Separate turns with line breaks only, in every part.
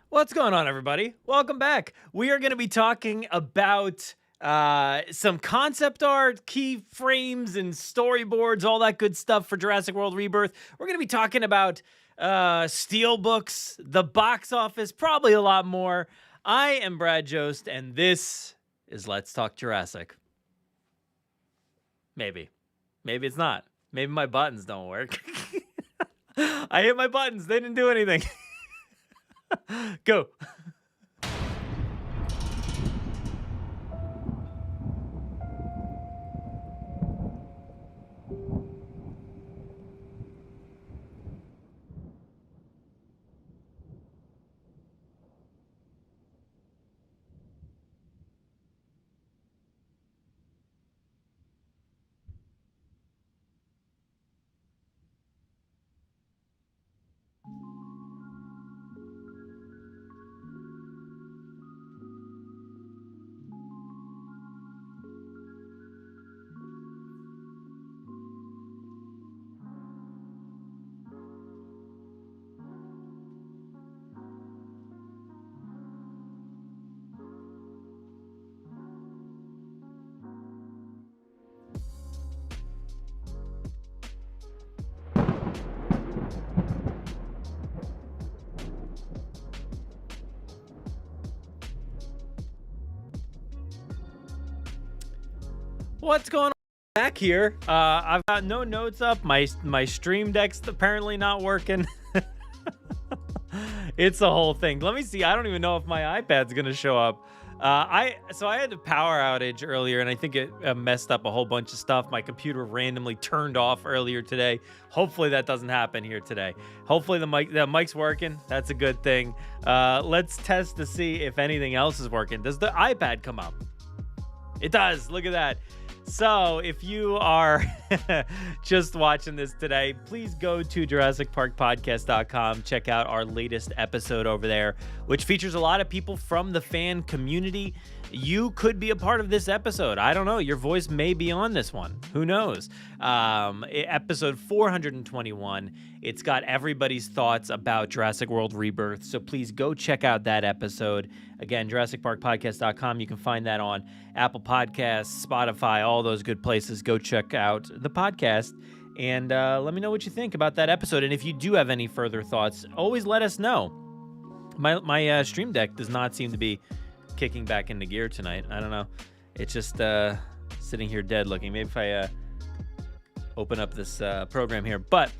What's going on, everybody? Welcome back. We are going to be talking about some concept art, key frames, and storyboards, all that good stuff for Jurassic World Rebirth. We're going to be talking about steelbooks, the box office, probably a lot more. I am Brad Jost, and this is Let's Talk Jurassic. Maybe. Maybe it's not. Maybe my buttons don't work. I hit my buttons. They didn't do anything. Go. What's going on back here? I've got no notes up. My stream deck's apparently not working. It's a whole thing. Let me see. I don't even know if my iPad's gonna show up. I had a power outage earlier, and I think it messed up a whole bunch of stuff. My computer randomly turned off earlier today. Hopefully that doesn't happen here today. Hopefully the mic's working. That's a good thing. Let's test to see if anything else is working. Does the iPad come up? It does. Look at that. So if you are just watching this today, please go to JurassicParkPodcast.com. Check out our latest episode over there, which features a lot of people from the fan community. You could be a part of this episode. I don't know. Your voice may be on this one. Who knows? Episode 421. It's got everybody's thoughts about Jurassic World Rebirth. So please go check out that episode. Again, JurassicParkPodcast.com. You can find that on Apple Podcasts, Spotify, all those good places. Go check out the podcast and let me know what you think about that episode. And if you do have any further thoughts, always let us know. My stream deck does not seem to be kicking back into gear tonight. I don't know. It's just sitting here dead looking. Maybe if I open up this program here. But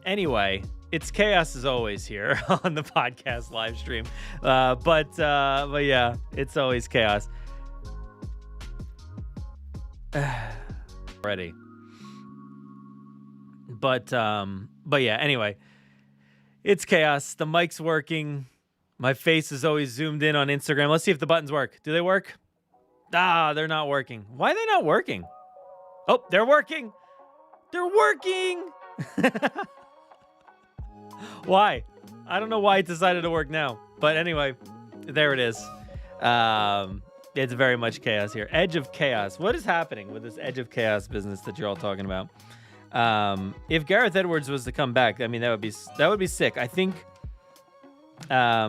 anyway, it's chaos as always here on the podcast live stream. But yeah, it's always chaos. Ready. But yeah, anyway, it's chaos. The mic's working. My face is always zoomed in on Instagram. Let's see if the buttons work. Do they work? They're not working. Why are they not working? Oh, they're working. They're working. Why? I don't know why it decided to work now. But anyway, there it is. It's very much chaos here. Edge of chaos. What is happening with this edge of chaos business that you're all talking about? If Gareth Edwards was to come back, I mean, that would be sick. I think I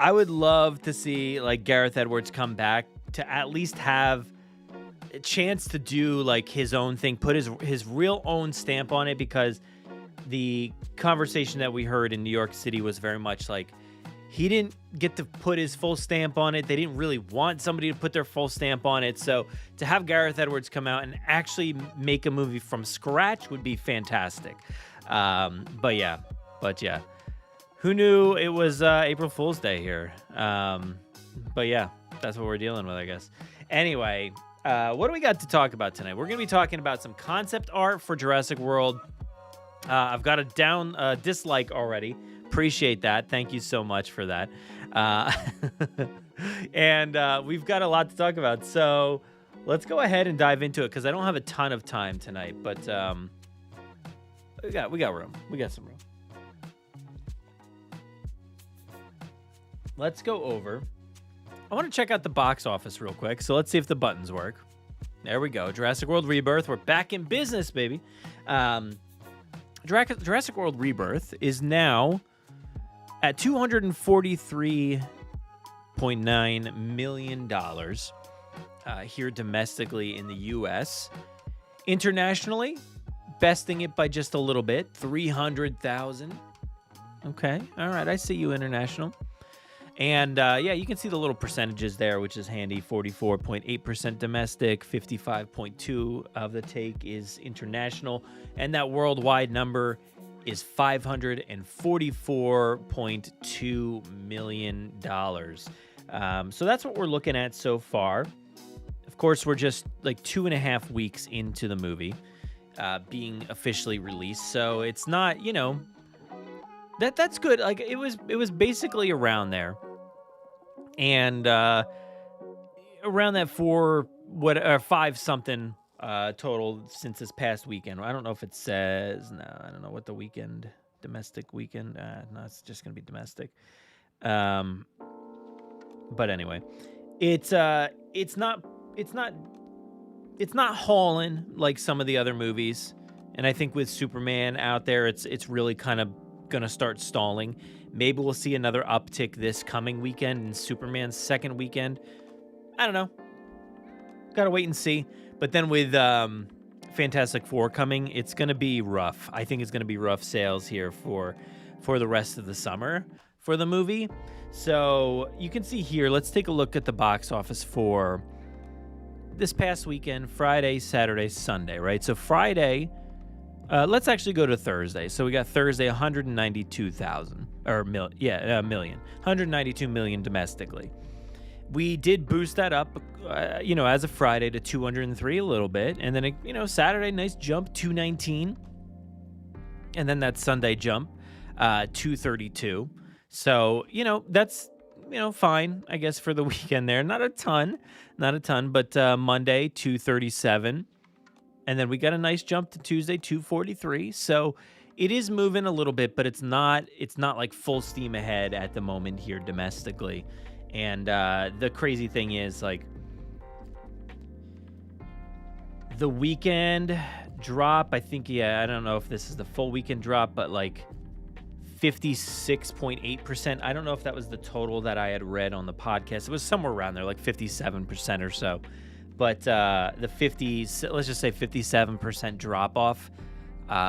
would love to see like Gareth Edwards come back to at least have a chance to do like his own thing, put his real own stamp on it, because the conversation that we heard in New York City was very much like he didn't get to put his full stamp on it. They didn't really want somebody to put their full stamp on it. So to have Gareth Edwards come out and actually make a movie from scratch would be fantastic. But yeah. Who knew it was April Fool's Day here? But yeah, that's what we're dealing with, I guess. Anyway, what do we got to talk about tonight? We're going to be talking about some concept art for Jurassic World. I've got a dislike already. Appreciate that. Thank you so much for that. And we've got a lot to talk about. So let's go ahead and dive into it, because I don't have a ton of time tonight. But we got room. We got some room. Let's go over. I want to check out the box office real quick. So let's see if the buttons work. There we go. Jurassic World Rebirth. We're back in business, baby. Jurassic World Rebirth is now at $243.9 million here domestically in the U.S. Internationally, besting it by just a little bit, 300,000. Okay, all right, I see you, international. And yeah, you can see the little percentages there, which is handy. 44.8% domestic, 55.2% of the take is international, and that worldwide number is $544.2 million. So that's what we're looking at so far. Of course, we're just like 2.5 weeks into the movie being officially released, so it's not, you know, that's good. Like it was basically around there, and around that 5 something total since this past weekend. I don't know if it says. No, I don't know what the domestic weekend. No, it's just gonna be domestic. But anyway, it's not hauling like some of the other movies, and I think with Superman out there, it's really kind of gonna start stalling. Maybe we'll see another uptick this coming weekend in Superman's second weekend. I don't know. Gotta wait and see. But then with Fantastic Four coming, it's gonna be rough. I think it's gonna be rough sales here for the rest of the summer for the movie. So you can see here, let's take a look at the box office for this past weekend, Friday, Saturday, Sunday, right? So Friday, let's actually go to Thursday. So we got Thursday, 192 million domestically. We did boost that up, as of Friday to 203 a little bit. And then, Saturday, nice jump, 219. And then that Sunday jump, 232. So, that's, fine, I guess, for the weekend there. Not a ton, but Monday, 237. And then we got a nice jump to Tuesday, 243. So it is moving a little bit, but it's not like full steam ahead at the moment here domestically. And the crazy thing is, like, the weekend drop, I think, I don't know if this is the full weekend drop, but like 56.8%. I don't know if that was the total that I had read on the podcast. It was somewhere around there, like 57% or so. But let's just say 57% drop off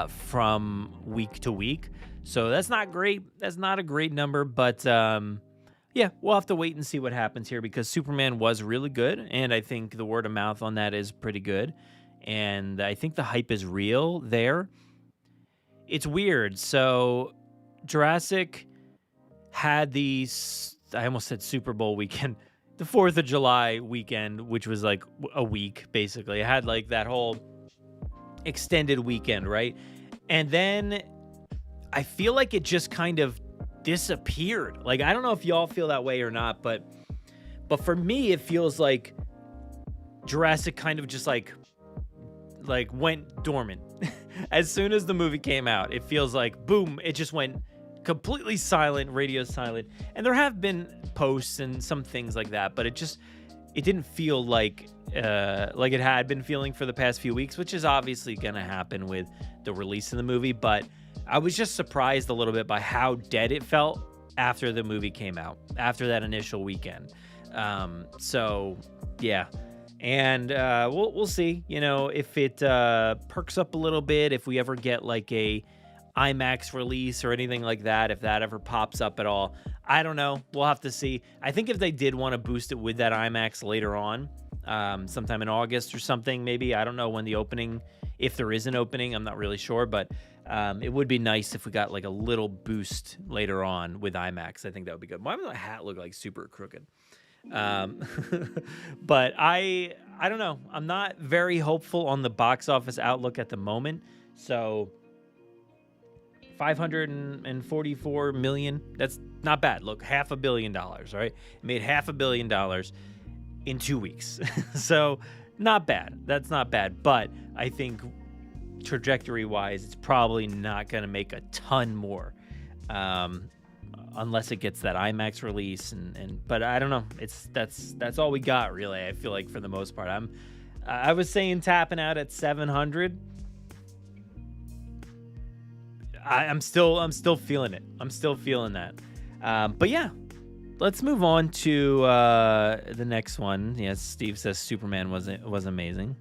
from week to week. So that's not great. That's not a great number, but yeah, we'll have to wait and see what happens here, because Superman was really good, and I think the word of mouth on that is pretty good, and I think the hype is real there. It's weird. So Jurassic had I almost said Super Bowl weekend, the 4th of July weekend, which was like a week, basically. It had like that whole extended weekend, right? And then I feel like it just kind of disappeared. Like, I don't know if y'all feel that way or not, but for me, it feels like Jurassic kind of just like went dormant. As soon as the movie came out, it feels like, boom, it just went completely silent, radio silent. And there have been posts and some things like that, but it didn't feel like it had been feeling for the past few weeks, which is obviously going to happen with the release of the movie. But I was just surprised a little bit by how dead it felt after the movie came out, after that initial weekend. So yeah. And we'll see, if it perks up a little bit, if we ever get like a IMAX release or anything like that, if that ever pops up at all. I don't know. We'll have to see. I think if they did want to boost it with that IMAX later on, sometime in August or something, maybe. I don't know when the opening, if there is an opening, I'm not really sure, but it would be nice if we got like a little boost later on with IMAX. I think that would be good. Why does my hat look like super crooked? But I don't know. I'm not very hopeful on the box office outlook at the moment. So $544 million, that's not bad. Look, $500 million, right? It made $500 million in 2 weeks. So not bad. That's not bad. But I think trajectory wise, it's probably not going to make a ton more. Unless it gets that IMAX release, but I don't know. That's all we got, really. I feel like for the most part, I was saying tapping out at 700. I'm still feeling it. I'm still feeling that. But yeah, let's move on to the next one. Yes, Steve says Superman was amazing.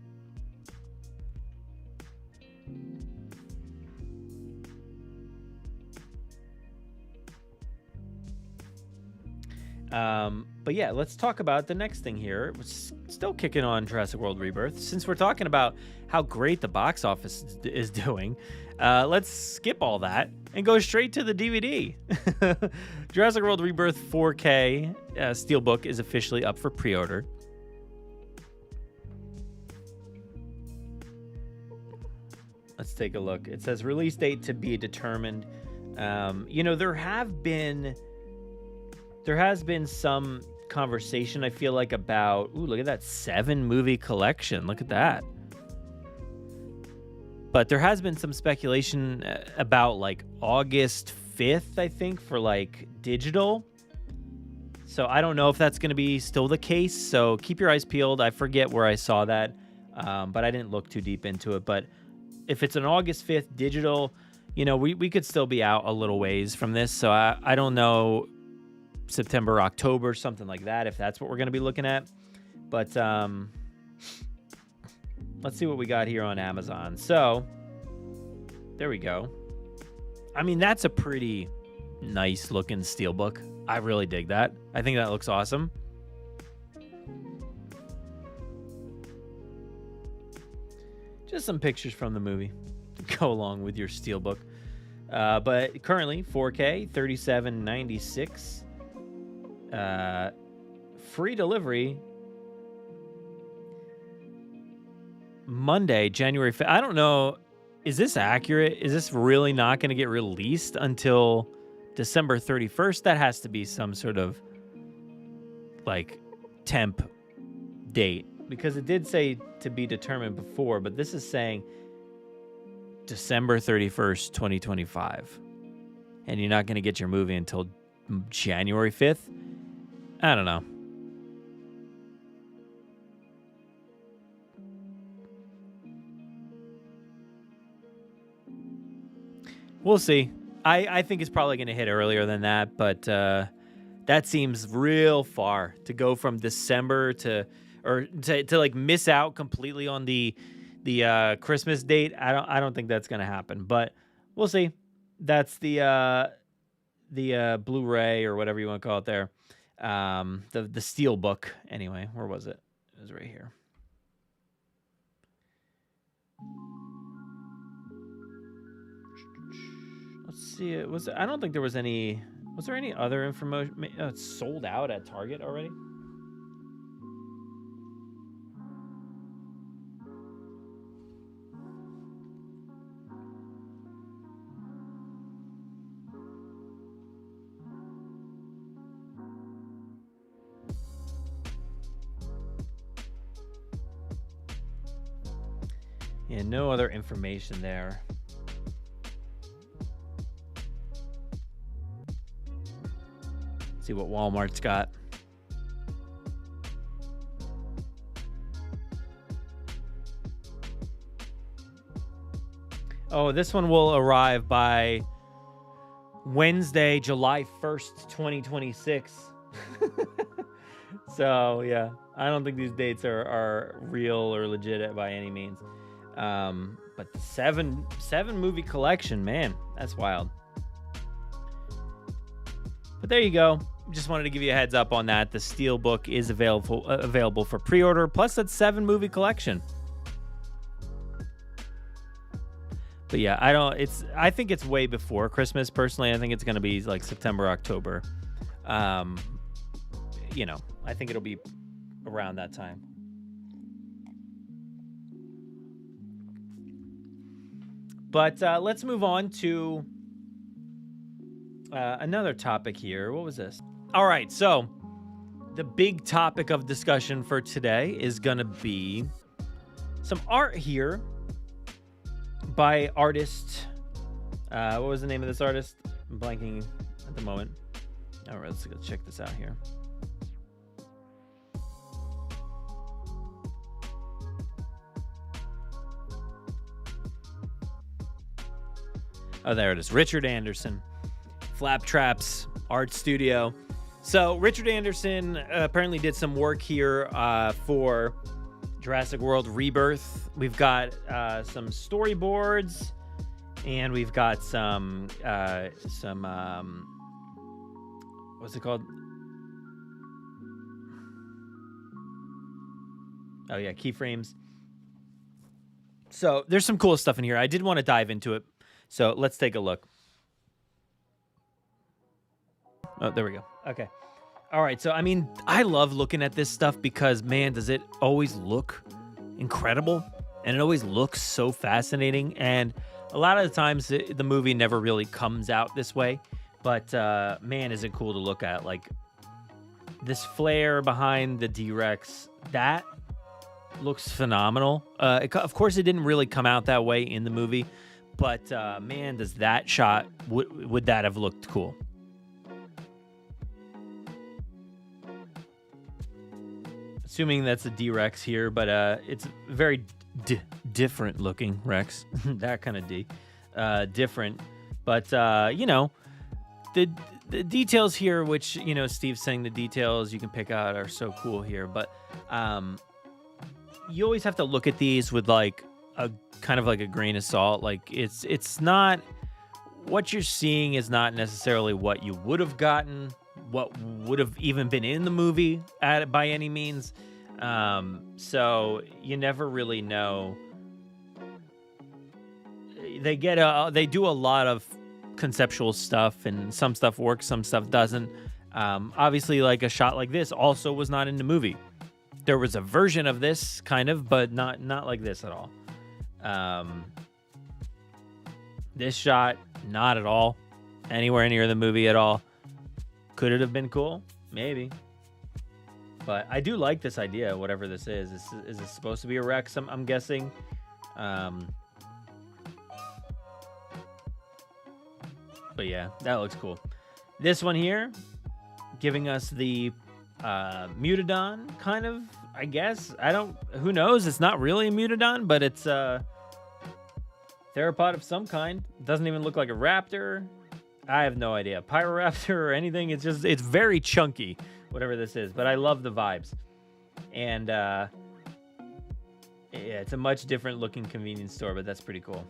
But yeah, let's talk about the next thing here. We're still kicking on Jurassic World Rebirth. Since we're talking about how great the box office is doing, let's skip all that and go straight to the DVD. Jurassic World Rebirth 4K Steelbook is officially up for pre-order. Let's take a look. It says release date to be determined. There has been some conversation, I feel like, about, look at that 7-movie collection. Look at that. But there has been some speculation about like August 5th, I think, for like digital. So I don't know if that's going to be still the case. So keep your eyes peeled. I forget where I saw that, but I didn't look too deep into it. But if it's an August 5th digital, we could still be out a little ways from this. So I don't know, September, October, something like that, if that's what we're going to be looking at. But let's see what we got here on Amazon. So there we go. I mean, that's a pretty nice looking steelbook. I really dig that. I think that looks awesome. Just some pictures from the movie to go along with your steelbook. But currently 4K, $37.96. Free delivery Monday, January 5th. I don't know. Is this accurate? Is this really not going to get released until December 31st? That has to be some sort of like temp date, because it did say to be determined before, but this is saying December 31st, 2025. And you're not going to get your movie until January 5th. I don't know. We'll see. I think it's probably going to hit earlier than that, but that seems real far to go from December to like miss out completely on the Christmas date. I don't think that's going to happen, but we'll see. That's the Blu-ray or whatever you want to call it there. The steel book anyway. Where was it? It was right here. Let's see. I don't think there was any. Was there any other information? It's sold out at Target already. Yeah, no other information there. See what Walmart's got. Oh, this one will arrive by Wednesday, July 1st, 2026. So, yeah, I don't think these dates are real or legit by any means. But the seven movie collection, man, that's wild. But there you go. Just wanted to give you a heads up on that. The Steelbook is available for pre-order. Plus, that 7 movie collection. But yeah, I think it's way before Christmas. Personally, I think it's going to be like September, October. I think it'll be around that time. But let's move on to another topic here. What was this? All right, so the big topic of discussion for today is going to be some art here by artist. What was the name of this artist? I'm blanking at the moment. All right, let's go check this out here. Oh, there it is. Richard Anderson. Flaptraps art studio. So Richard Anderson apparently did some work here for Jurassic World Rebirth. We've got some storyboards, and we've got some what's it called? Oh yeah, keyframes. So there's some cool stuff in here. I did want to dive into it. So let's take a look. Oh, there we go. Okay. All right. So, I mean, I love looking at this stuff because, man, does it always look incredible. And it always looks so fascinating. And a lot of the times the movie never really comes out this way. But, man, is it cool to look at. Like, this flare behind the D-Rex, that looks phenomenal. Of course, it didn't really come out that way in the movie. But, man, does that shot, would that have looked cool? Assuming that's a D-Rex here, but it's very different looking Rex. That kind of D. Different. But, you know, the details here, which, you know, Steve's saying the details you can pick out are so cool here. But you always have to look at these with, like, a kind of like a grain of salt. Like, it's not... What you're seeing is not necessarily what you would have gotten, what would have even been in the movie by any means. So you never really know. They do a lot of conceptual stuff, and some stuff works, some stuff doesn't. Obviously, like a shot like this also was not in the movie. There was a version of this kind of, but not like this at all. This shot, not at all anywhere near the movie at all. Could it have been cool? Maybe. But I do like this idea, whatever this is. Is it supposed to be a Rex, I'm guessing? But yeah, that looks cool. This one here, giving us the Mutodon, kind of, I guess. Who knows? It's not really a Mutodon, but it's a theropod of some kind. It doesn't even look like a raptor. I have no idea. Pyroraptor or anything. It's very chunky, whatever this is. But I love the vibes. And, yeah, it's a much different looking convenience store, but that's pretty cool.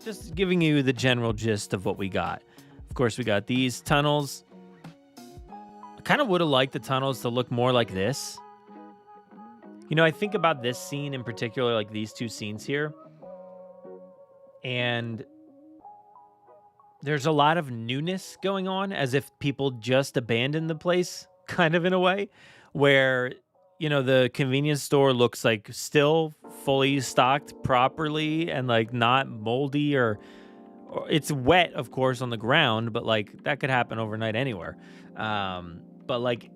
Just giving you the general gist of what we got. Of course, we got these tunnels. I kind of would have liked the tunnels to look more like this. You know, I think about this scene in particular, like these two scenes here. And there's a lot of newness going on, as if people just abandoned the place, kind of in a way, where, you know, the convenience store looks like still fully stocked properly and like not moldy or it's wet, of course, on the ground, but like that could happen overnight anywhere. But like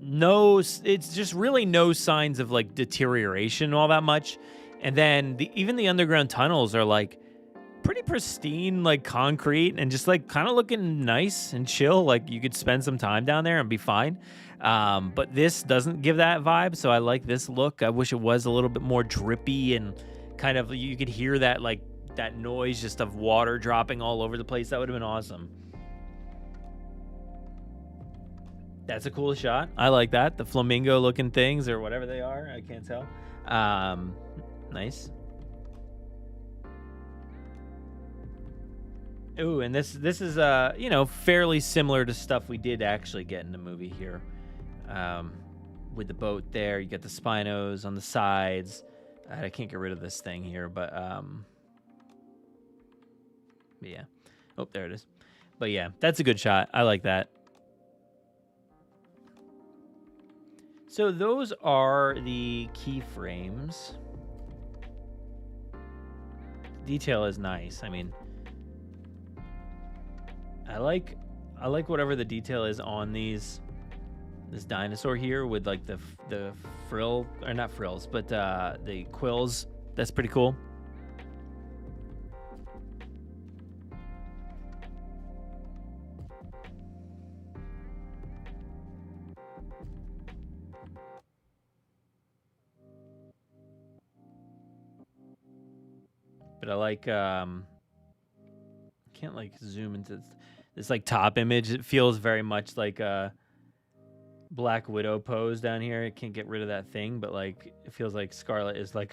it's just really no signs of like deterioration all that much. And then even the underground tunnels are like pretty pristine, like concrete, and just like kind of looking nice and chill. Like you could spend some time down there and be fine. But this doesn't give that vibe, so I like this look. I wish it was a little bit more drippy and kind of you could hear that like that noise just of water dropping all over the place. That would have been awesome. That's a cool shot. I like that. The flamingo looking things or whatever they are. I can't tell. Nice. Ooh, and this is you know, fairly similar to stuff we did actually get in the movie here. With the boat there, you get the Spinos on the sides. I can't get rid of this thing here, but yeah. Oh, there it is. But yeah, that's a good shot. I like that. So those are the keyframes. Detail is nice. I mean, I like whatever the detail is on this dinosaur here with like the frill, or not frills, but the quills. That's pretty cool. But I like can't like zoom into this like top image. It feels very much like a Black Widow pose down here. I can't get rid of that thing, but like it feels like Scarlet is like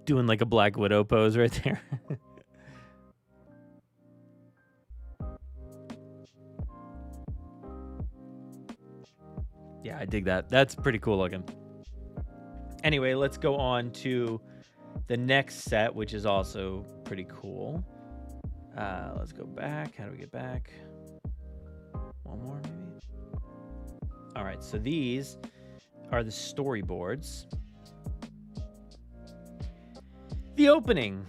doing like a Black Widow pose right there. Yeah, I dig that. That's pretty cool looking. Anyway, let's go on to the next set, which is also pretty cool. Let's go back. How do we get back? One more, maybe? All right, so these are the storyboards. The opening.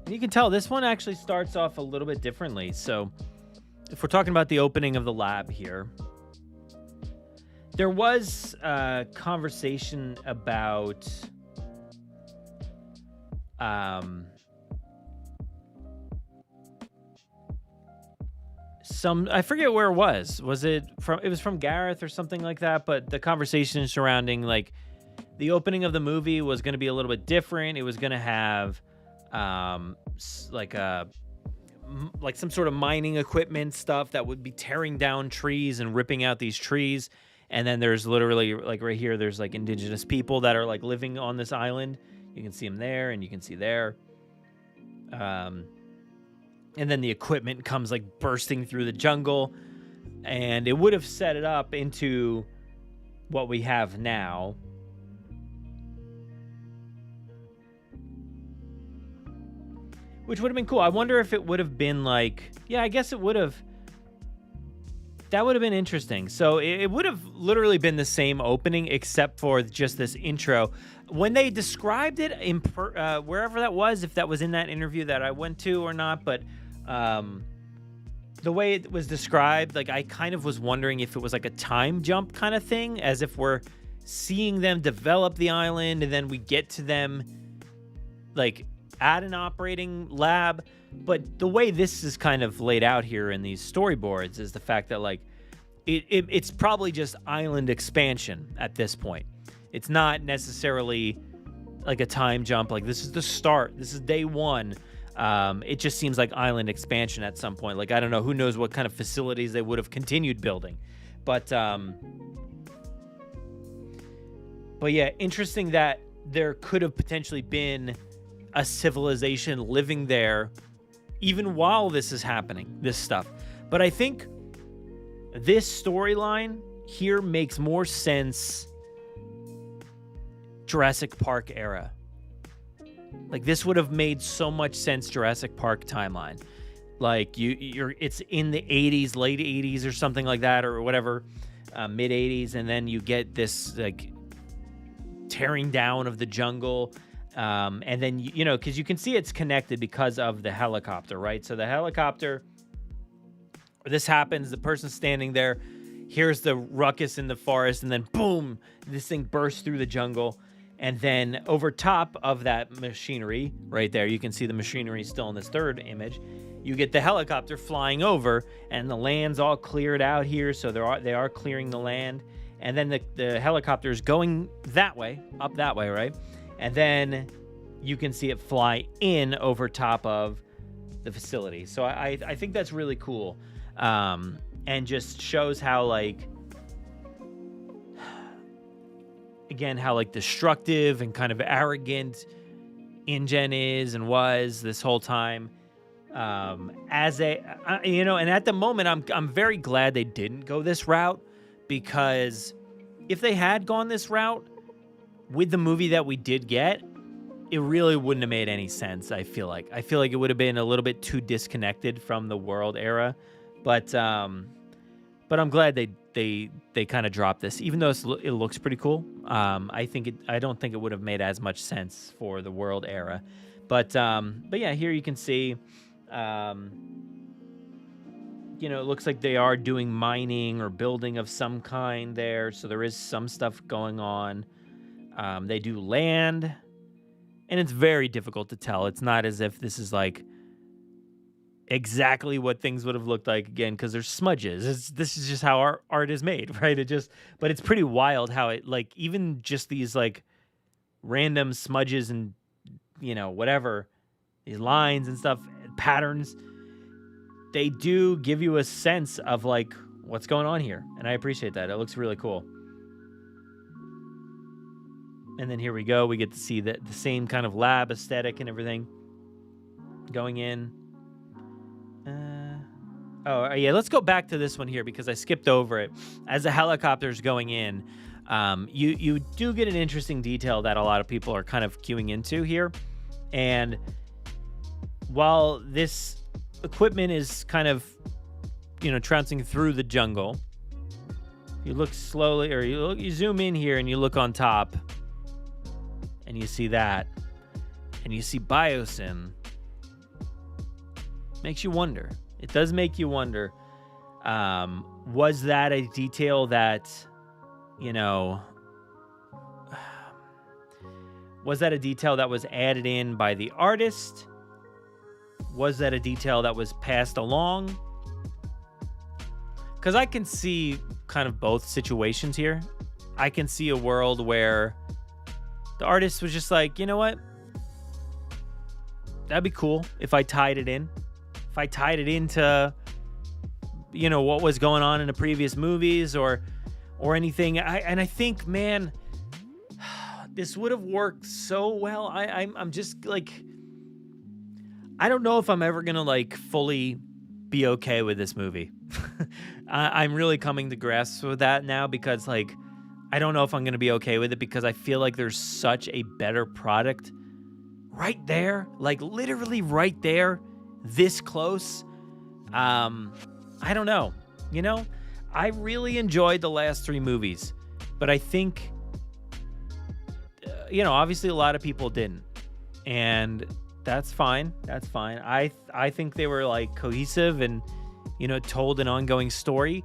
You can tell this one actually starts off a little bit differently. So if we're talking about the opening of the lab here, there was a conversation about I forget where it was. It was from Gareth or something like that, but the conversation surrounding like the opening of the movie was going to be a little bit different. It was going to have like some sort of mining equipment stuff that would be tearing down trees and ripping out these trees. And then there's literally like right here, there's like indigenous people that are like living on this island. You can see them there and you can see there. And then the equipment comes like bursting through the jungle, and it would have set it up into what we have now. Which would have been cool. I wonder if it would have been like, yeah, I guess it would have. That would have been interesting. So it would have literally been the same opening except for just this intro. When they described it in wherever that was, if that was in that interview that I went to or not, but the way it was described, like I kind of was wondering if it was like a time jump kind of thing, as if we're seeing them develop the island and then we get to them like at an operating lab. But the way this is kind of laid out here in these storyboards is the fact that like it's probably just island expansion at this point. It's not necessarily like a time jump, like this is the start, this is day one. It just seems like island expansion at some point. Like, I don't know, who knows what kind of facilities they would have continued building. But yeah, interesting that there could have potentially been a civilization living there even while this is happening, this stuff. But I think this storyline here makes more sense Jurassic Park era. Like, this would have made so much sense Jurassic Park timeline. Like, it's in the 80s, late 80s or something like that, or whatever, mid 80s, and then you get this, like, tearing down of the jungle, and then, you know, because you can see it's connected because of the helicopter, right? So the helicopter, this happens, the person's standing there, here's the ruckus in the forest, and then boom, this thing bursts through the jungle. And then over top of that machinery, right there, you can see the machinery still in this third image. You get the helicopter flying over, and the land's all cleared out here, so they are clearing the land. And then the helicopter is going that way, up that way, right? And then you can see it fly in over top of the facility. So I think that's really cool, and just shows how, like, again, how like destructive and kind of arrogant InGen is and was this whole time. As a, you know, and at the moment, I'm very glad they didn't go this route, because if they had gone this route with the movie that we did get, it really wouldn't have made any sense. I feel like it would have been a little bit too disconnected from the world era, but I'm glad they kind of dropped this, even though it looks pretty cool. I don't think it would have made as much sense for the world era, but yeah, here you can see, you know, it looks like they are doing mining or building of some kind there, so there is some stuff going on. They do land, and it's very difficult to tell. It's not as if this is like exactly what things would have looked like, again, because there's smudges. This is just how art is made, right? But it's pretty wild how it, like, even just these like random smudges and, you know, whatever, these lines and stuff, patterns, they do give you a sense of like what's going on here. And I appreciate that. It looks really cool. And then here we go. We get to see the same kind of lab aesthetic and everything going in. Let's go back to this one here because I skipped over it. As the helicopter's going in, you do get an interesting detail that a lot of people are kind of queuing into here. And while this equipment is kind of, trouncing through the jungle, you look slowly, or you zoom in here and you look on top, and you see that, and you see Biosyn. Makes you wonder. It does make you wonder, was that a detail that, was that a detail that was added in by the artist? Was that a detail that was passed along? Because I can see kind of both situations here. I can see a world where the artist was just like, you know what? That'd be cool if I tied it in. If I tied it into, what was going on in the previous movies or anything. I think, man, this would have worked so well. I'm just like, I don't know if I'm ever going to like fully be okay with this movie. I'm really coming to grasp with that now because like, I don't know if I'm going to be okay with it because I feel like there's such a better product right there, like literally right there, this close. I don't know. I really enjoyed the last three movies, but I think, obviously a lot of people didn't, and that's fine. That's fine. I think they were like cohesive and, told an ongoing story.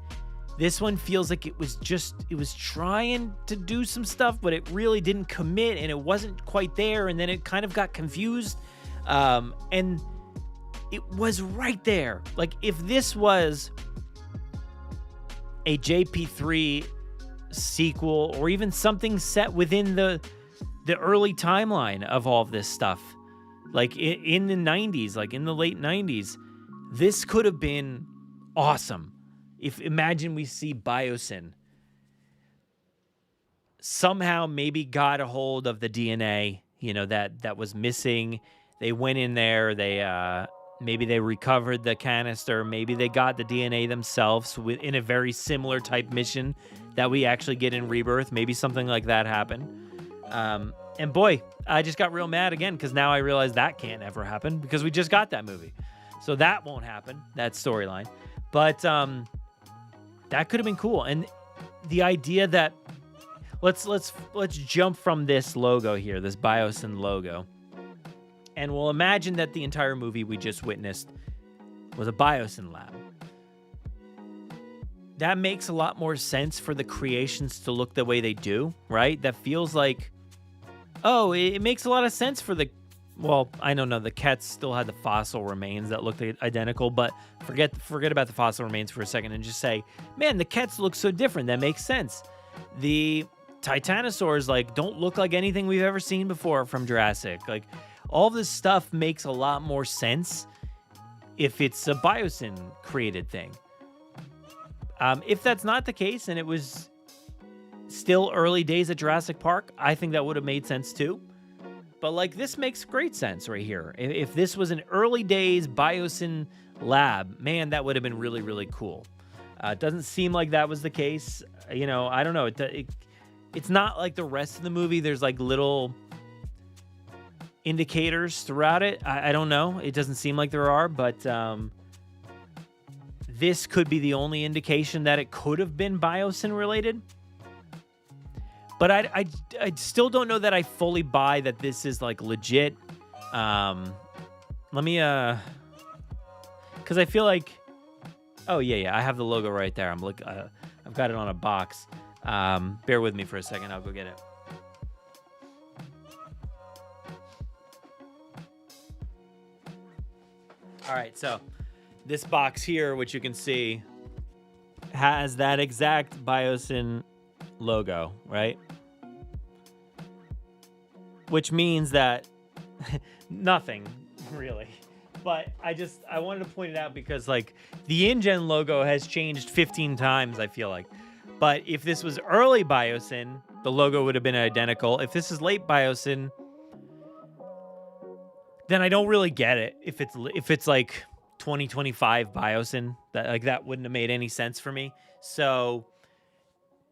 This one feels like it was trying to do some stuff, but it really didn't commit and it wasn't quite there. And then it kind of got confused. And it was right there. Like if this was a JP3 sequel or even something set within the early timeline of all of this stuff, like in the 90s, like in the late 90s, this could have been awesome. Imagine we see Biosyn somehow maybe got a hold of the DNA, that was missing. They went in there, maybe they recovered the canister, maybe they got the DNA themselves in a very similar type mission that we actually get in Rebirth. Maybe something like that happened. And boy, I just got real mad again because now I realize that can't ever happen because we just got that movie. So that won't happen, that storyline. But that could have been cool. And the idea that let's jump from this logo here, this Biosyn logo. And we'll imagine that the entire movie we just witnessed was a Biosyn lab. That makes a lot more sense for the creations to look the way they do, right? That feels like, it makes a lot of sense for I don't know, the cats still had the fossil remains that looked identical, but forget about the fossil remains for a second and just say, man, the cats look so different. That makes sense. The titanosaurs don't look like anything we've ever seen before from Jurassic. Like all this stuff makes a lot more sense if it's a Biosyn created thing. If that's not the case and it was still early days at Jurassic Park, I think that would have made sense too. But this makes great sense right here. If this was an early days Biosyn lab, man, that would have been really, really cool. It doesn't seem like that was the case. I don't know. It's not like the rest of the movie. There's little indicators throughout it. I don't know. It doesn't seem like there are, but this could be the only indication that it could have been Biosyn related. But I still don't know that I fully buy that this is legit. Let me because I feel like, oh yeah, I have the logo right there. I've got it on a box. Bear with me for a second. I'll go get it. All right, so this box here, which you can see, has that exact Biosyn logo, right? Which means that nothing really. But I wanted to point it out because, like, the InGen logo has changed 15 times, I feel like. But if this was early Biosyn, the logo would have been identical. If this is late Biosyn, then I don't really get it. If it's like 2025 Biosyn, that wouldn't have made any sense for me. So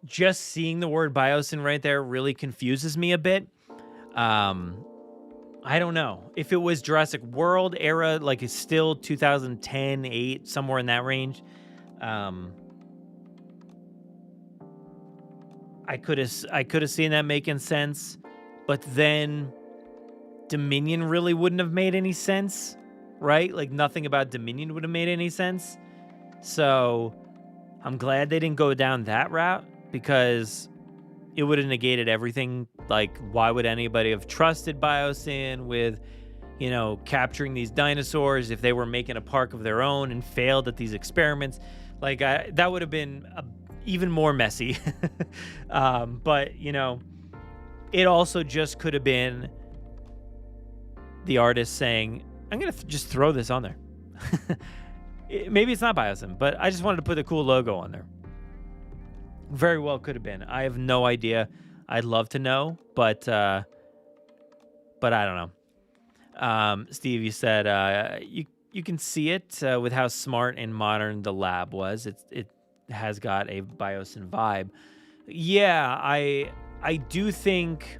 just seeing the word Biosyn right there really confuses me a bit. I don't know. If it was Jurassic World era, like it's still 2010, 8, somewhere in that range, I could have seen that making sense, but then Dominion really wouldn't have made any sense, right? Like nothing about Dominion would have made any sense. So I'm glad they didn't go down that route because it would have negated everything. Like, why would anybody have trusted Biosyn with, capturing these dinosaurs if they were making a park of their own and failed at these experiments? Like, that would have been even more messy. But, it also just could have been the artist saying, I'm going to just throw this on there. Maybe it's not Biosyn, but I just wanted to put a cool logo on there. Very well could have been. I have no idea. I'd love to know, but I don't know. Steve, you said you can see it with how smart and modern the lab was. It has got a Biosyn vibe. Yeah, I do think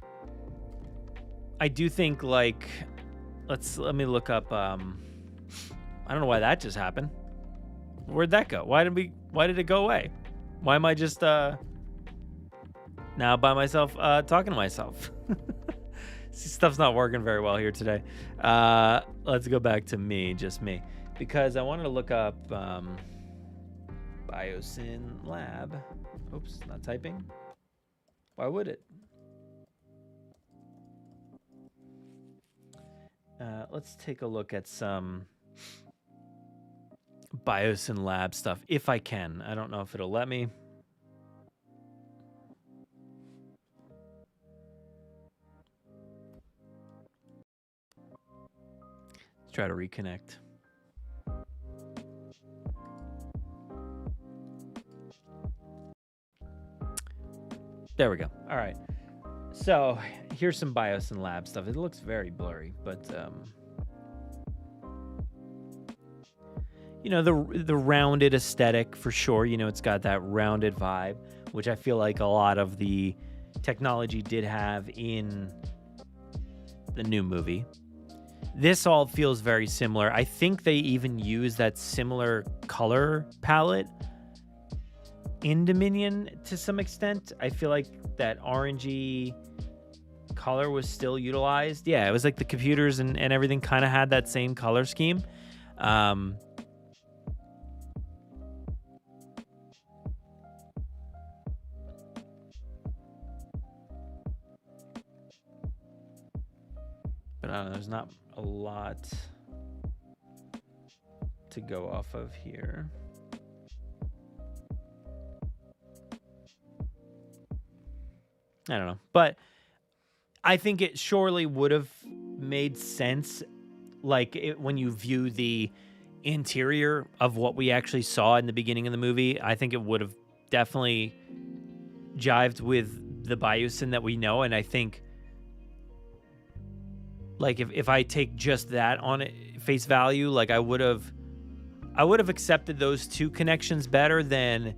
like let me look up. I don't know why that just happened. Where'd that go? Why did it go away? Why am I just now by myself talking to myself? Stuff's not working very well here today. Let's go back to just me, because I wanted to look up Biosyn Lab. Oops, not typing. Why would it? Let's take a look at some Biosyn Lab stuff, if I can. I don't know if it'll let me. Let's try to reconnect. There we go. All right. So here's some Biosyn Lab stuff. It looks very blurry, but the rounded aesthetic for sure. It's got that rounded vibe, which I feel like a lot of the technology did have in the new movie. This all feels very similar. I think they even use that similar color palette in Dominion to some extent. I feel like that orangey color was still utilized. Yeah, it was like the computers and everything kind of had that same color scheme. But I don't know, there's not a lot to go off of here. I don't know, but I think it surely would have made sense, when you view the interior of what we actually saw in the beginning of the movie. I think it would have definitely jived with the Biosyn that we know, and I think, if I take just that on face value, I would have accepted those two connections better than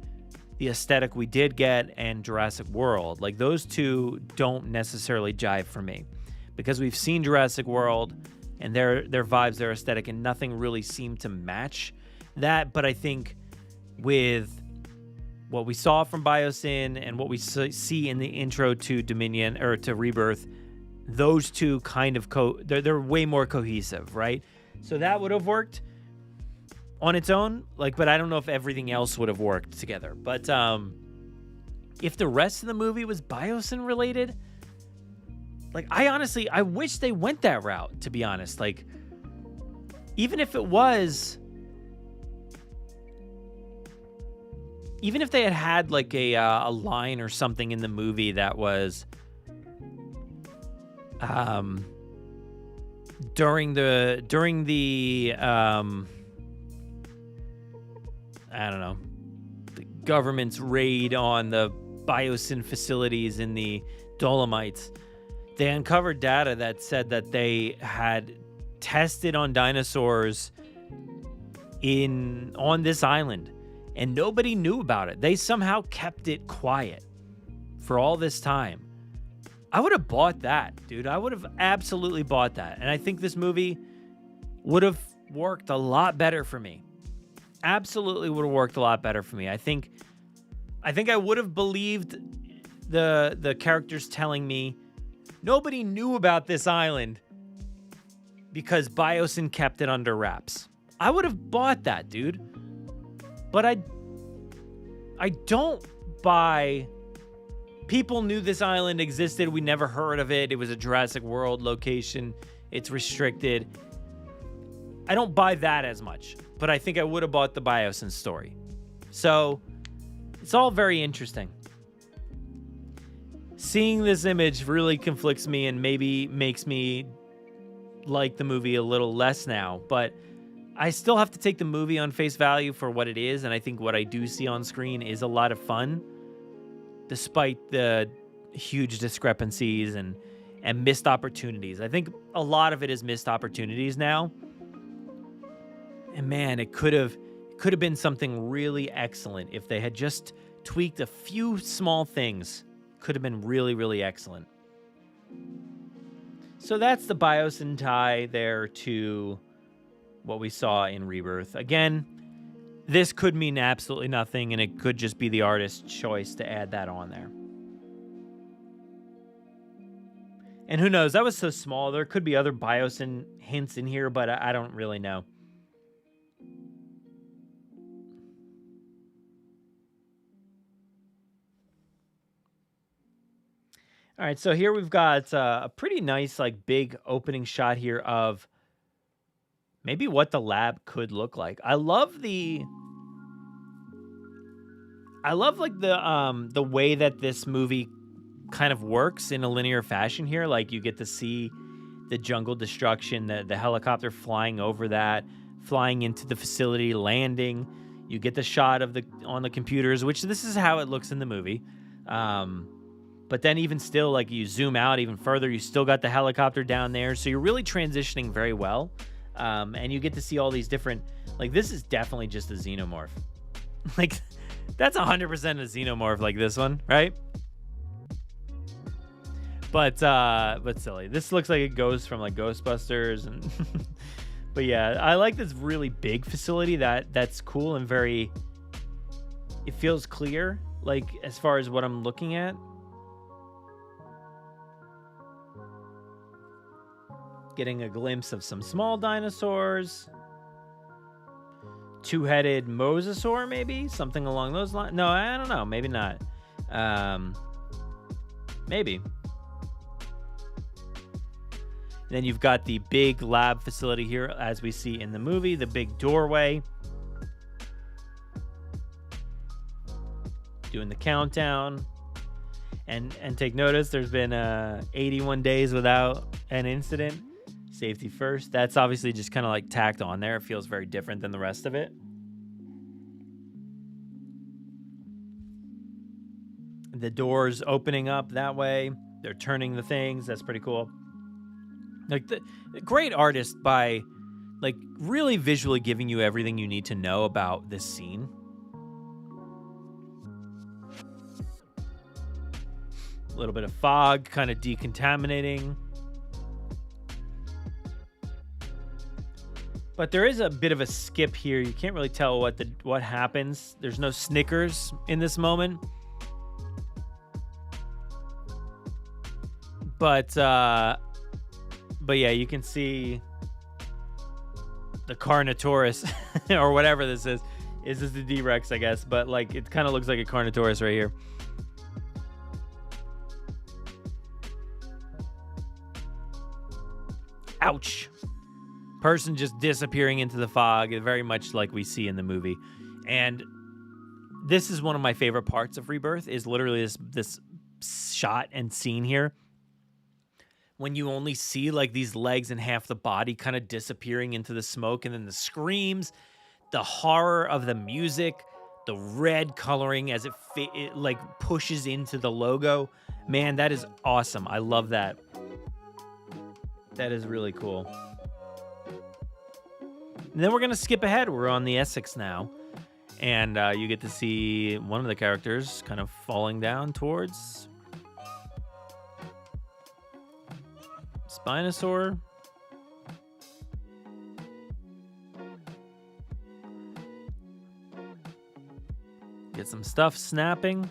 the aesthetic we did get and Jurassic World. Those two don't necessarily jive for me, because we've seen Jurassic World and their vibes, their aesthetic, and nothing really seemed to match that. But I think with what we saw from Biosyn and what we see in the intro to Dominion or to Rebirth, those two kind of they're way more cohesive, right? So that would have worked on its own, but I don't know if everything else would have worked together. But if the rest of the movie was Biosyn related, I wish they went that route, to be honest. Even if it was, even if they had a line or something in the movie that was during the I don't know, the government's raid on the biosyn facilities in the Dolomites, they uncovered data that said that they had tested on dinosaurs on this island, and nobody knew about it. They somehow kept it quiet for all this time. I would have bought that, dude. I would have absolutely bought that. And I think this movie would have worked a lot better for me. Absolutely would have worked a lot better for me. I think I would have believed the characters telling me nobody knew about this island because Biosyn kept it under wraps. I would have bought that, dude. But I don't buy people knew this island existed. We never heard of it. It was a Jurassic World location. It's restricted. I don't buy that as much, but I think I would have bought the Biosyn story. So it's all very interesting. Seeing this image really conflicts me and maybe makes me like the movie a little less now, but I still have to take the movie on face value for what it is, and I think what I do see on screen is a lot of fun, despite the huge discrepancies and missed opportunities. I think a lot of it is missed opportunities now. And man, it could have been something really excellent if they had just tweaked a few small things. Could have been really, really excellent. So that's the Biosyn tie there to what we saw in Rebirth. Again, this could mean absolutely nothing, and it could just be the artist's choice to add that on there. And who knows? That was so small. There could be other Biosyn hints in here, but I don't really know. All right, so here we've got a pretty nice, like, big opening shot here of maybe what the lab could look like. I love like the way that this movie kind of works in a linear fashion here. Like, you get to see the jungle destruction, the helicopter flying over that, flying into the facility, landing. You get the shot of on the computers, which this is how it looks in the movie. But then even still, like, you zoom out even further, you still got the helicopter down there. So you're really transitioning very well. And you get to see all these different, like, this is definitely just a xenomorph. Like, that's 100% a xenomorph, like this one, right? But silly. This looks like it goes from, like, Ghostbusters. And but yeah, I like this really big facility that's cool and very, it feels clear, like, as far as what I'm looking at. Getting a glimpse of some small dinosaurs. Two-headed mosasaur, maybe? Something along those lines. No, I don't know. Maybe not. Maybe. And then you've got the big lab facility here, as we see in the movie. The big doorway. Doing the countdown. And take notice, there's been 81 days without an incident. Safety first. That's obviously just kind of like tacked on there. It feels very different than the rest of it. The doors opening up that way. They're turning the things. That's pretty cool. Like, the great artist by, like, really visually giving you everything you need to know about this scene. A little bit of fog kind of decontaminating. But there is a bit of a skip here. You can't really tell what happens. There's no Snickers in this moment. But yeah, you can see the Carnotaurus or whatever this is. Is this the D-Rex, I guess? But, like, it kind of looks like a Carnotaurus right here. Ouch. Person just disappearing into the fog, very much like we see in the movie. And this is one of my favorite parts of Rebirth, is literally this shot and scene here when you only see like these legs and half the body kind of disappearing into the smoke, and then the screams, the horror of the music, the red coloring as it like pushes into the logo. Man, that is awesome. I love that. That is really cool. And then we're going to skip ahead. We're on the Essex now. And you get to see one of the characters kind of falling down towards Spinosaur. Get some stuff snapping.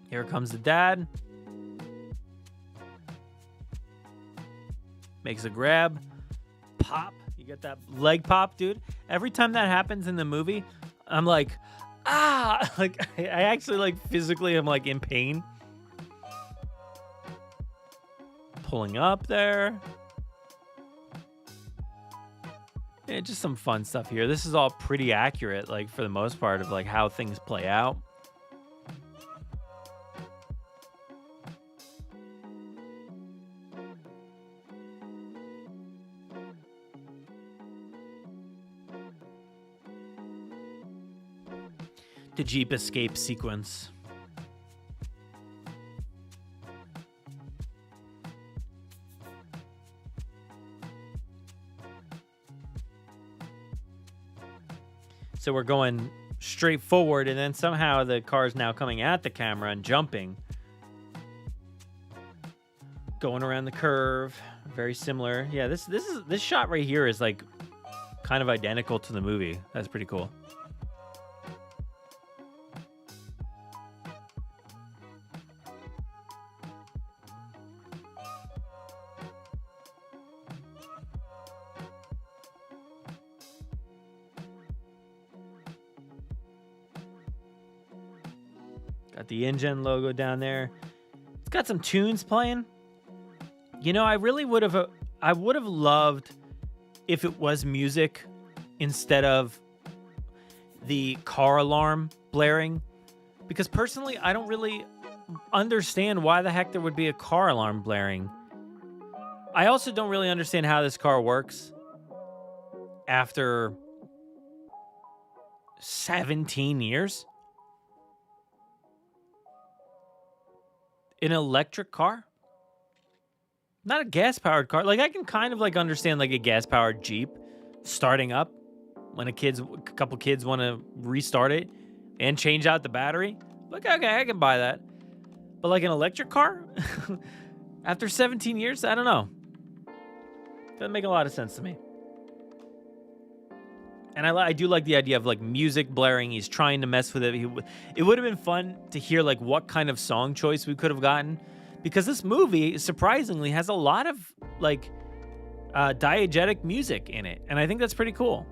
Here comes the dad. Makes a grab. Pop. You get that leg pop, dude. Every time that happens in the movie, I'm like, ah! Like, I actually, like, physically am, like, in pain. Pulling up there. Yeah, just some fun stuff here. This is all pretty accurate, like, for the most part, of, like, how things play out. The Jeep escape sequence. So we're going straight forward, and then somehow the car is now coming at the camera and jumping. Going around the curve. Very similar. Yeah, this shot right here is like kind of identical to the movie. That's pretty cool. Got the InGen logo down there. It's got some tunes playing. You know, I would have loved if it was music instead of the car alarm blaring, because personally, I don't really understand why the heck there would be a car alarm blaring. I also don't really understand how this car works after 17 years. An electric car? Not a gas-powered car. Like, I can kind of, like, understand, like, a gas-powered Jeep starting up when a couple kids want to restart it and change out the battery. Like, okay, I can buy that. But, like, an electric car? After 17 years? I don't know. Doesn't make a lot of sense to me. And I do like the idea of, like, music blaring. He's trying to mess with it. It would have been fun to hear, like, what kind of song choice we could have gotten. Because this movie, surprisingly, has a lot of, like, diegetic music in it. And I think that's pretty cool.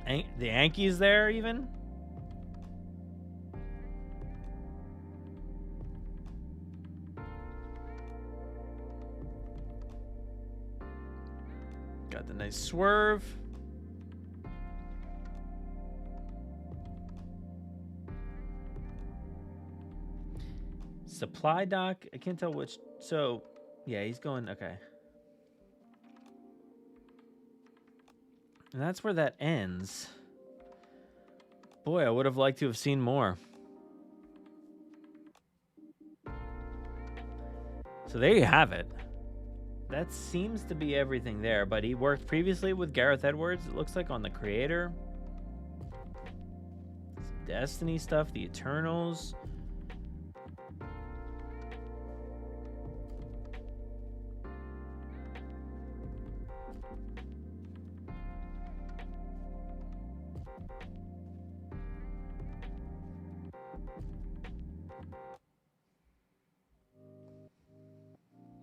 The Yankees there, even. Got the nice swerve. Supply dock. I can't tell which. So, yeah, he's going. Okay. And that's where that ends. Boy, I would have liked to have seen more. So there you have it. That seems to be everything there, but he worked previously with Gareth Edwards, it looks like, on The Creator. Some Destiny stuff, The Eternals.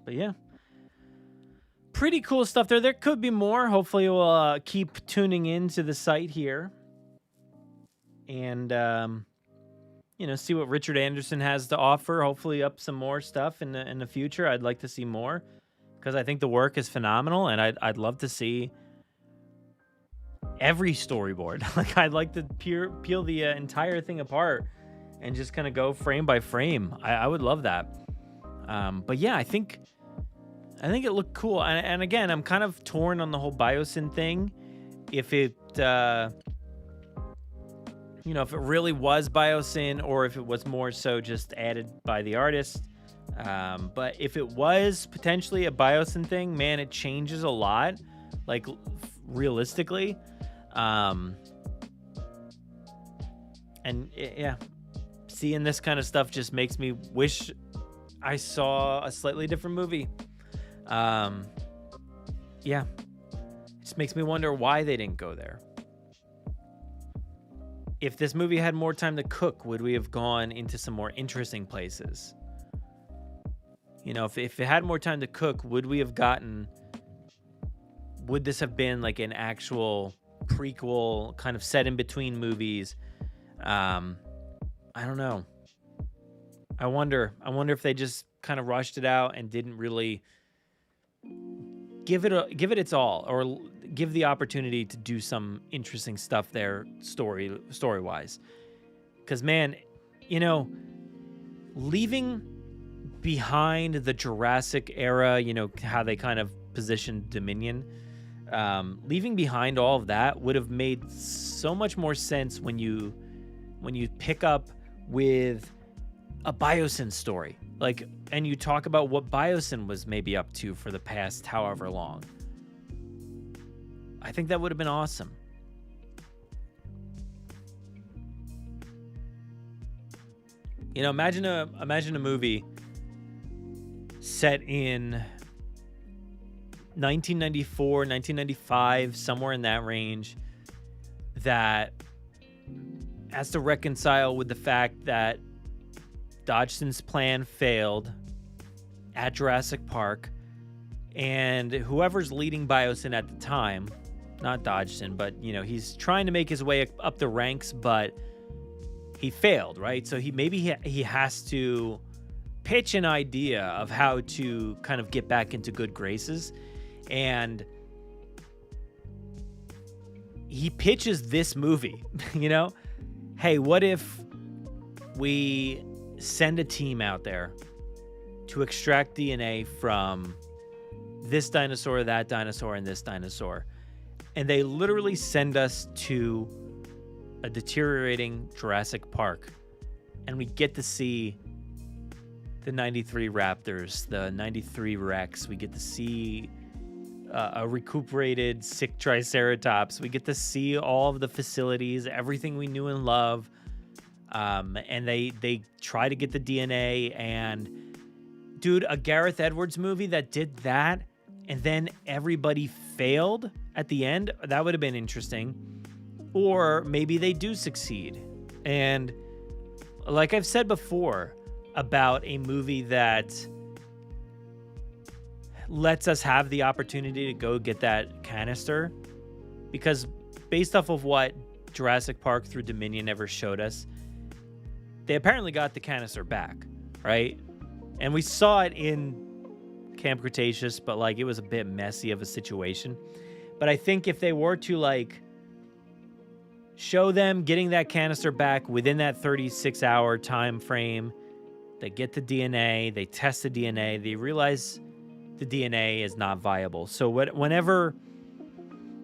But yeah. Pretty cool stuff there. There could be more. Hopefully we'll keep tuning into the site here. And, see what Richard Anderson has to offer. Hopefully up some more stuff in the future. I'd like to see more. Because I think the work is phenomenal. And I'd love to see every storyboard. Like, I'd like to peel the entire thing apart and just kind of go frame by frame. I would love that. But yeah, I think it looked cool. And again, I'm kind of torn on the whole biosyn thing. If it, if it really was biosyn or if it was more so just added by the artist. But if it was potentially a biosyn thing, man, it changes a lot, like realistically. Seeing this kind of stuff just makes me wish I saw a slightly different movie. It just makes me wonder why they didn't go there. If this movie had more time to cook, would we have gone into some more interesting places? If it had more time to cook, would this have been like an actual prequel kind of set in between movies? I don't know. I wonder if they just kind of rushed it out and didn't really give it its all, or give the opportunity to do some interesting stuff there story-wise. Because, man, leaving behind the Jurassic era, how they kind of positioned Dominion, leaving behind all of that would have made so much more sense when you pick up with a biosyn story, and you talk about what biosyn was maybe up to for the past however long. I think that would have been awesome. Imagine a movie set in 1994, 1995, somewhere in that range, that has to reconcile with the fact that Dodgson's plan failed at Jurassic Park, and whoever's leading biosyn at the time, not Dodgson, but he's trying to make his way up the ranks, but he failed, right? So he has to pitch an idea of how to kind of get back into good graces, and he pitches this movie. Hey, what if we send a team out there to extract DNA from this dinosaur, that dinosaur, and this dinosaur, and they literally send us to a deteriorating Jurassic Park, and we get to see the 93 raptors, the 93 Rex. We get to see a recuperated sick Triceratops. We get to see all of the facilities, everything we knew and love. And they try to get the DNA, and dude, a Gareth Edwards movie that did that, and then everybody failed at the end, that would have been interesting. Or maybe they do succeed. And like I've said before about a movie that lets us have the opportunity to go get that canister, because based off of what Jurassic Park through Dominion ever showed us, they apparently got the canister back, right? And we saw it in Camp Cretaceous, but it was a bit messy of a situation. But I think if they were to show them getting that canister back within that 36-hour time frame, they get the DNA, they test the DNA, they realize the DNA is not viable. So whenever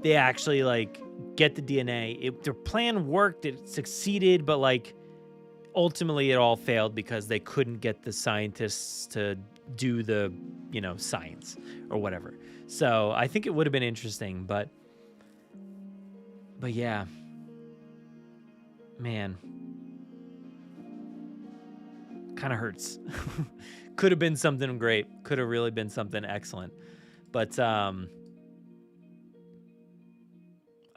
they actually get the DNA, their plan worked, it succeeded, but ultimately it all failed because they couldn't get the scientists to do the science or whatever. So I think it would have been interesting, but yeah, man, kind of hurts. Could have been something great. Could have really been something excellent. But I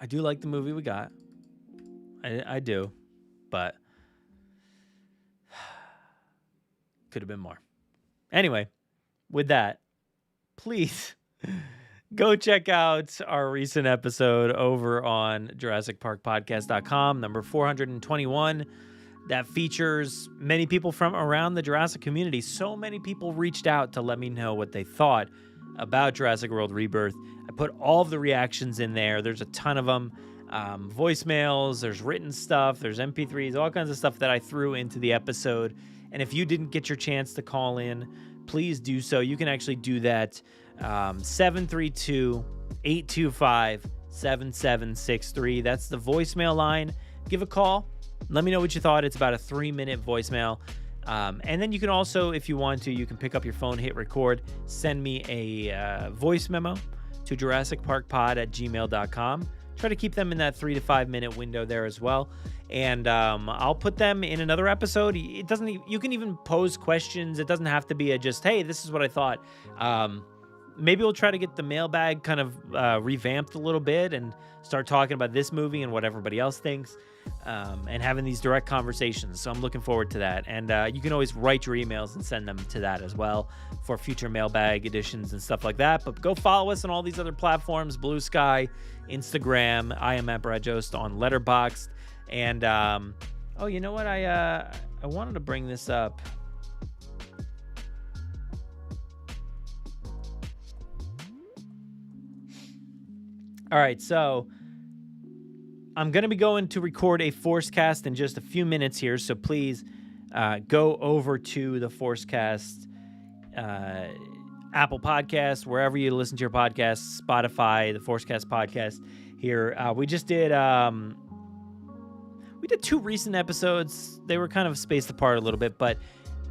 do like the movie we got. I do. But could have been more. Anyway, with that, please go check out our recent episode over on JurassicParkPodcast.com, number 421. That features many people from around the Jurassic community. So many people reached out to let me know what they thought about Jurassic World Rebirth. I put all of the reactions in there. There's a ton of them. voicemails, there's written stuff, there's MP3s, all kinds of stuff that I threw into the episode. And if you didn't get your chance to call in, please do so. You can actually do that 732-825-7763. That's the voicemail line. Give a call. Let me know what you thought. It's about a 3-minute voicemail. And then you can also, if you want to, you can pick up your phone, hit record, send me a voice memo to JurassicParkPod@gmail.com. Try to keep them in that 3 to 5 minute window there as well. And I'll put them in another episode. It doesn't. You can even pose questions. It doesn't have to be a just, hey, this is what I thought. Maybe we'll try to get the mailbag kind of revamped a little bit and start talking about this movie and what everybody else thinks, and having these direct conversations. So I'm looking forward to that. And you can always write your emails and send them to that as well for future mailbag editions and stuff like that. But go follow us on all these other platforms: Blue Sky, Instagram. I am at Brad Jost on Letterboxd. And oh, you know what? I wanted to bring this up. All right, so I'm going to be going to record a Forcecast in just a few minutes here, so please go over to the Forcecast Apple Podcast, wherever you listen to your podcasts, Spotify, the Forcecast Podcast here. We just did 2 recent episodes. They were kind of spaced apart a little bit, but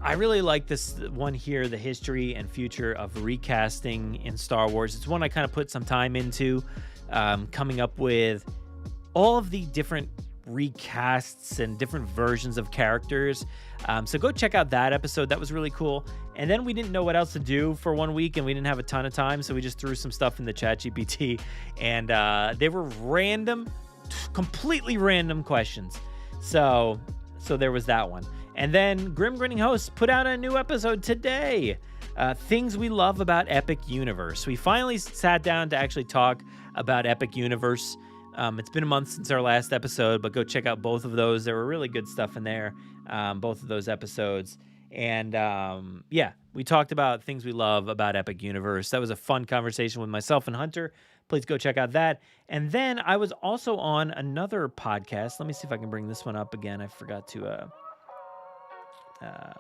I really like this one here, the history and future of recasting in Star Wars. It's one I kind of put some time into, coming up with all of the different recasts and different versions of characters. So go check out that episode. That was really cool. And then we didn't know what else to do for 1 week, and we didn't have a ton of time, so we just threw some stuff in the ChatGPT, and they were random, completely random questions. So there was that one. And then Grim Grinning Hosts put out a new episode today. Things we love about Epic Universe. We finally sat down to actually talk about Epic Universe. It's been a month since our last episode, but go check out both of those. There were really good stuff in there, both of those episodes. And yeah, we talked about things we love about Epic Universe. That was a fun conversation with myself and Hunter. Please go check out that. And then I was also on another podcast. Let me see if I can bring this one up again. I forgot to,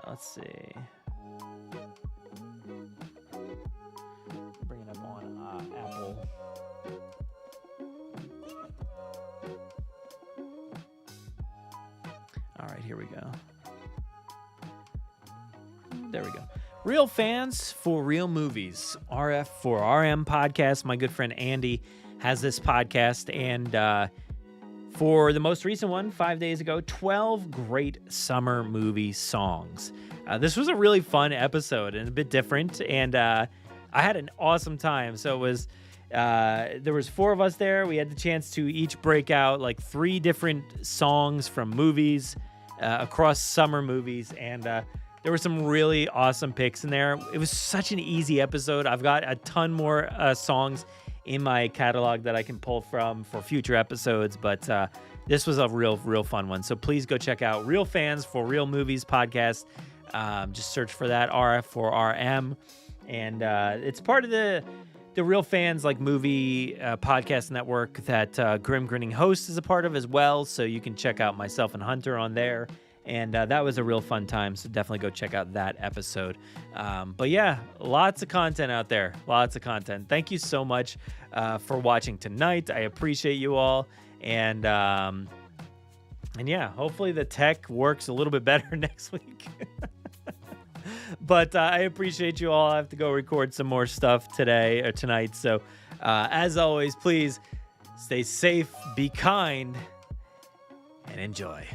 let's see. Bring it up on Apple. All right, here we go. There we go. Real Fans for Real Movies, RF for RM podcast. My good friend Andy has this podcast, and for the most recent one, 5 days ago, 12 great summer movie songs. This was a really fun episode and a bit different, and I had an awesome time. So it was, there was 4 of us there. We had the chance to each break out like 3 different songs from movies across summer movies, and there were some really awesome picks in there. It was such an easy episode. I've got a ton more songs in my catalog that I can pull from for future episodes, but this was a real fun one. So please go check out Real Fans for Real Movies podcast. Just search for that, RF for RM. And it's part of the Real Fans like movie podcast network that Grim Grinning Host is a part of as well. So you can check out myself and Hunter on there. And that was a real fun time, so definitely go check out that episode. But yeah, lots of content out there. Lots of content. Thank you so much for watching tonight. I appreciate you all. And yeah, hopefully the tech works a little bit better next week. But I appreciate you all. I have to go record some more stuff today or tonight. So as always, please stay safe, be kind, and enjoy.